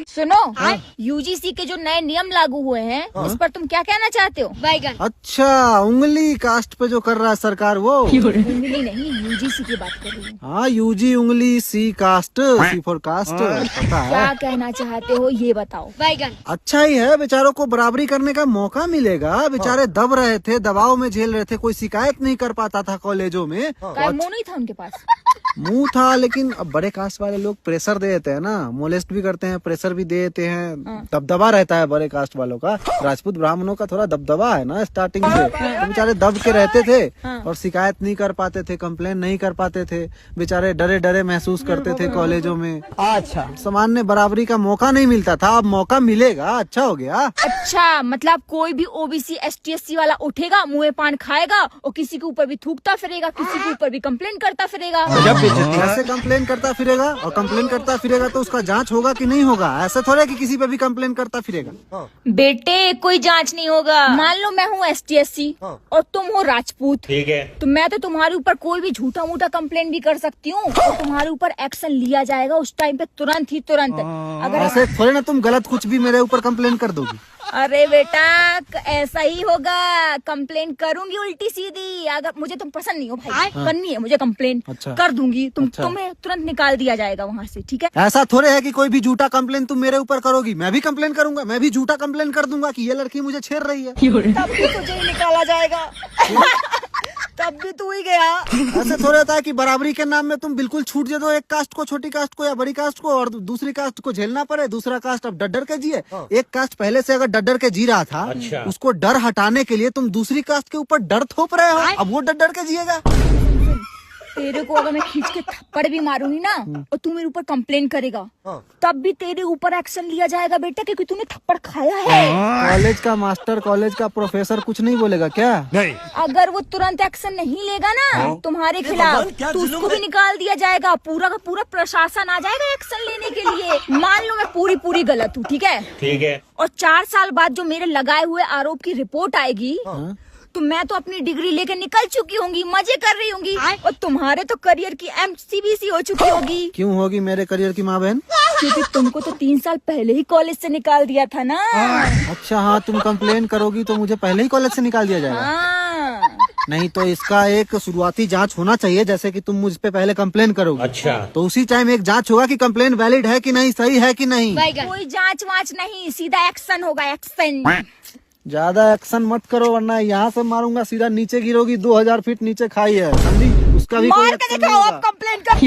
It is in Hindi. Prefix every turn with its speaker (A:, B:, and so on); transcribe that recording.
A: सुनो, यूजीसी के जो नए नियम लागू हुए हैं उस पर तुम क्या कहना चाहते हो? बैगन।
B: अच्छा, उंगली कास्ट पे जो कर रहा है सरकार वो।
A: उंगली नहीं, यूजीसी की बात कर रही हूँ।
B: हाँ, यूजी उंगली, सी कास्ट, सी फॉर कास्ट, पता है।
A: क्या कहना चाहते हो ये बताओ? बैगन।
B: अच्छा ही है, बेचारों को बराबरी करने का मौका मिलेगा। बेचारे दब रहे थे, दबाव में झेल रहे थे, कोई शिकायत नहीं कर पाता था कॉलेजों में।
A: मुंह नहीं था उनके पास।
B: मुंह था, लेकिन अब बड़े कास्ट वाले लोग प्रेशर दे देते हैं ना, मोलेस्ट भी करते हैं, प्रेशर भी दे देते हैं, दबदबा रहता है बड़े कास्ट वालों का। राजपूत ब्राह्मणों का थोड़ा दबदबा है ना स्टार्टिंग से, तो बेचारे दब के रहते थे और शिकायत नहीं कर पाते थे, कंप्लेन नहीं कर पाते थे, बेचारे डरे डरे महसूस करते थे कॉलेजों में। अच्छा, सामान्य बराबरी का मौका नहीं मिलता था, अब मौका मिलेगा, अच्छा हो गया।
A: अच्छा, मतलब कोई भी ओबीसी ST SC वाला उठेगा, मुँह पान खाएगा और किसी के ऊपर भी थूकता फिरेगा, किसी के ऊपर भी कंप्लेन करता फिरेगा।
B: ऐसे कंप्लेन करता फिरेगा, और कंप्लेन करता फिरेगा तो उसका जांच होगा कि नहीं होगा? ऐसा थोड़ा कि किसी पे भी कंप्लेन करता फिरेगा।
A: बेटे, कोई जांच नहीं होगा। मान लो मैं हूँ ST SC और तुम हो राजपूत,
C: ठीक है,
A: तो मैं तो तुम्हारे ऊपर कोई भी झूठा मूठा कंप्लेन भी कर सकती हूँ और तुम्हारे ऊपर एक्शन लिया जाएगा उस टाइम पे, तुरंत ही तुरंत। अगर
B: ऐसे थोड़े ना तुम गलत कुछ भी मेरे ऊपर कंप्लेन कर दोगी।
A: अरे बेटा, ऐसा ही होगा, कंप्लेन करूंगी उल्टी सीधी। अगर मुझे तुम पसंद नहीं हो भाई, करनी है मुझे कंप्लेन,
B: अच्छा।
A: कर दूंगी।
B: अच्छा।
A: तुम्हें तुरंत निकाल दिया जाएगा वहाँ से, ठीक है?
B: ऐसा थोड़े है कि कोई भी झूठा कंप्लेन तुम मेरे ऊपर करोगी, मैं भी कंप्लेन करूंगा, मैं भी झूठा कंप्लेन कर दूंगा कि ये लड़की मुझे छेड़ रही है।
A: तब भी तुझे ही निकाला जाएगा। तब भी तू ही गया।
B: ऐसे थोड़े होता है कि बराबरी के नाम में तुम बिल्कुल छूट दे दो एक कास्ट को, छोटी कास्ट को या बड़ी कास्ट को, और दूसरी कास्ट को झेलना पड़े। दूसरा कास्ट अब डर के जिए। एक कास्ट पहले से अगर डर के जी रहा था,
C: अच्छा।
B: उसको डर हटाने के लिए तुम दूसरी कास्ट के ऊपर डर थोप रहे हो, अब वो डर के जिएगा।
A: तेरे को अगर मैं खींच के थप्पड़ भी मारूंगी ना और तू मेरे ऊपर कंप्लेन करेगा, तब भी तेरे ऊपर एक्शन लिया जाएगा बेटा, क्योंकि तूने थप्पड़ खाया है।
B: कॉलेज का मास्टर, कॉलेज का प्रोफेसर कुछ नहीं बोलेगा क्या?
C: नहीं,
A: अगर वो तुरंत एक्शन नहीं लेगा ना तुम्हारे खिलाफ, तो उसको भी निकाल दिया जाएगा। पूरा का पूरा प्रशासन आ जाएगा एक्शन लेने के लिए। मान लो मैं पूरी गलत हूँ, ठीक है?
C: ठीक है,
A: और 4 साल बाद जो मेरे लगाए हुए आरोप की रिपोर्ट आएगी, तो मैं तो अपनी डिग्री लेके निकल चुकी होंगी, मजे कर रही होंगी, और तुम्हारे तो करियर की MCBC हो चुकी होगी।
B: क्यों होगी मेरे करियर की माँ बहन?
A: क्योंकि तुमको तो 3 साल पहले ही कॉलेज से निकाल दिया था ना।
B: अच्छा, हाँ, तुम कंप्लेन करोगी तो मुझे पहले ही कॉलेज से निकाल दिया जाएगा।
A: हाँ।
B: नहीं तो इसका एक शुरुआती जांच होना चाहिए, जैसे कि तुम मुझ पे पहले कंप्लेन करोगी।
C: अच्छा,
B: तो उसी टाइम एक जांच होगा कि कंप्लेन वैलिड है कि नहीं, सही है कि नहीं।
A: कोई जांच वाच नहीं, सीधा एक्शन होगा, एक्शन।
B: ज्यादा एक्शन मत करो, वरना यहाँ से मारूंगा सीधा नीचे गिरोगी, 2000 फीट नीचे खाई है, समझी? उसका भी कोई
A: मार के
B: एक्शन
A: दिखाओ,
B: नहीं
A: आप
B: होगा।
A: कंप्लेन कर।